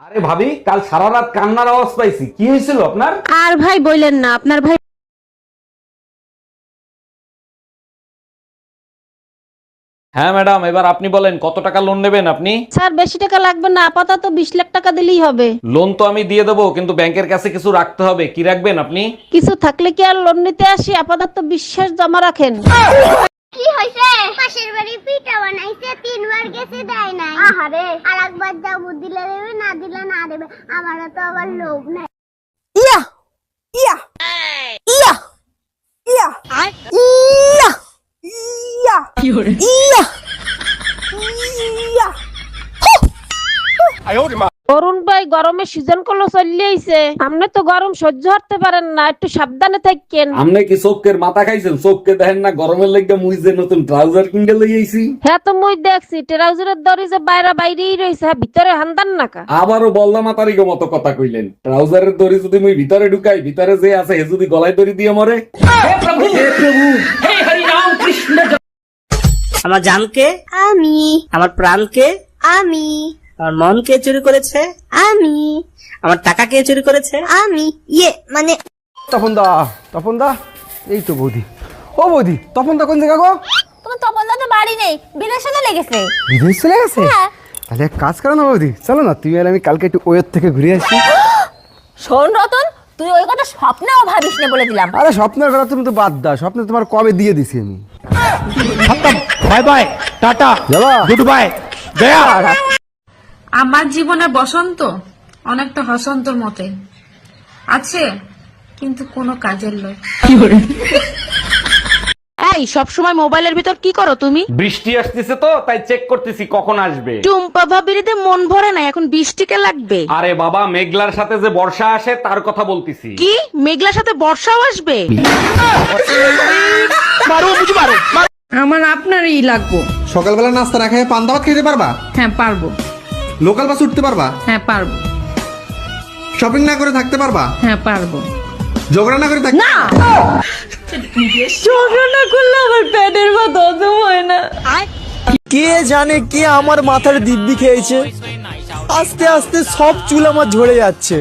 আরে ভাবি, কাল সারা রাত কান্নার আওয়াজ পাইছি, কি হয়েছিল আপনার? আর ভাই বললেন না, আপনার ভাই হ্যাঁ ম্যাডাম, এবার আপনি বলেন কত টাকা লোন নেবেন আপনি? স্যার বেশি টাকা লাগবে না, আপাতত 20 লাখ টাকা দিলেই হবে। লোন তো আমি দিয়ে দেবো, কিন্তু ব্যাংকের কাছে কিছু রাখতে হবে। কি রাখবেন আপনি? কিছু থাকলে কি আর লোন নিতে আসি? আপাতত বিশ্বাস জমা রাখেন। কি হইছে? পাশের বাড়ি পিঠা বানাইছে, 3 বার গেছে দেয় নাই। আহারে, আরেকবার যাবো, দিলে দেবে, না দিলে না দেবে। আমারও তো আবার লোভ নাই। ইয়া ইয়া ইয়া ইয়া ইয়া ইয়া ইয়া ইয়া অরুণ ভাই, গরমে সিজন কলো চলে আইছে, আপনি তো গরম সহ্য করতে পারেন না, একটু সাবধানে থাকেন। আপনি কি চোখের মাথা খাইছেন? চোখকে দেখেন না গরমের লেগে মুই যে নতুন ট্রাউজার কিনতে লই আইছি। হ্যাঁ তো মুই দেখছি ট্রাউজারের দড়ি যে বাইরেই রয়েছে, হ্যাঁ ভিতরে হান্দান নাকা। আবারও বললা মাতারিগো মতো কথা কইলেন। ট্রাউজারের দড়ি যদি মুই ভিতরে ঢুকাই, ভিতরে যে আছে হে যদি গলায় দড়ি দিয়ে মরে। আমার জানকে, আমি আমার প্রাণকে, আমি আমার মন কে চুরি করেছে, আমি আমার টাকা কে চুরি করেছে? আমি মানে তপন দা এই তো বৌদি। ও বৌদি, তপন দা কোন জায়গা গো? তোমার তপনদা তো বাড়ি নেই, বিদেশে চলে গেছে। বিদেশ চলে গেছে? হ্যাঁ। তাহলে এক কাজ করো না বৌদি, চলো না তুমি আর আমি কালকে একটু ওয়ের থেকে ঘুরে আসি। শোন রতন, তুই ওই কথা স্বপ্নেও ভাবিস না, বলে দিলাম। আরে স্বপ্নের কথা তুমি তো বাদ দাও, স্বপ্নে তোমার কবে দিয়ে দিছি আমি। বাই বাই, টাটা, যাবা? Good bye, Gaya. আমার জীবনে বসন্ত অনেকটা হসন্তর মতে আছে, কিন্তু কোনো কাজের লয়। এই সবসময় মোবাইলের ভিতর কি করো তুমি? বৃষ্টি আসতেছে তো, তাই চেক করতেছি কখন আসবে। টুম্পা ভাবিরিতে মন ভরে না, এখন বৃষ্টিকে লাগবে। আরে বাবা, মেঘলার সাথে যে বর্ষা আসে তার কথা বলতেছি। কি মেঘলার সাথে বর্ষাও আসবে? আমার আপনারই লাগবো। সকালবেলা নাস্তা না খেয়ে পান্তা ভাত খেতে পারবা? হ্যাঁ পারবো। লোকাল বাস উঠতে পারবা? হ্যাঁ পারবো। শপিং না করে থাকতে পারবা? হ্যাঁ পারবো। ঝগড়া না করে থাকতে না, ঝগড়া না করলে আমার পেটের ভাত হজম হয় না। কে জানে কে আমার মাথার দিব্যি খেয়েছে, আস্তে আস্তে সব চুল আমার ঝরে যাচ্ছে।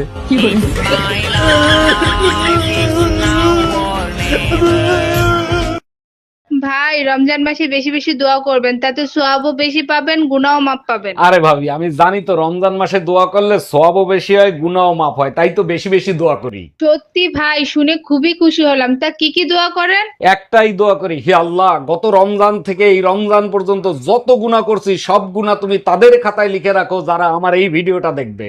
ভাই, রমজান মাসে বেশি বেশি দোয়া করবেন, তাতে সোয়াবও বেশি পাবেন, গুনাহও মাপ পাবেন। আরে ভাবি, আমি জানি তো রমজান মাসে দোয়া করলে সওয়াবও বেশি হয়, গুনাহও মাফ হয়, তাই তো বেশি বেশি দোয়া করি। সত্যি ভাই, শুনে খুবই খুশি হলাম। তা কি কি দোয়া করেন? একটাই দোয়া করি, হে আল্লাহ, গত রমজান থেকে এই রমজান পর্যন্ত যত গুনাহ করছি সব গুনাহ তুমি তাদের খাতায় লিখে রাখো যারা আমার এই ভিডিওটা দেখবে।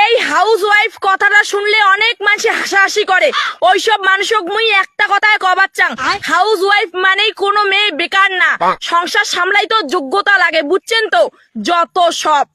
এই হাউস ওয়াইফ কথাটা শুনলে অনেক মানুষ হাসাহাসি করে, ওইসব মানুষক মুই একটা কথায় কবার চাং, হাউস ওয়াইফ মানেই কোনো মেয়ে বেকার না, সংসার সামলাই তো যোগ্যতা লাগে, বুঝছেন তো? যত সব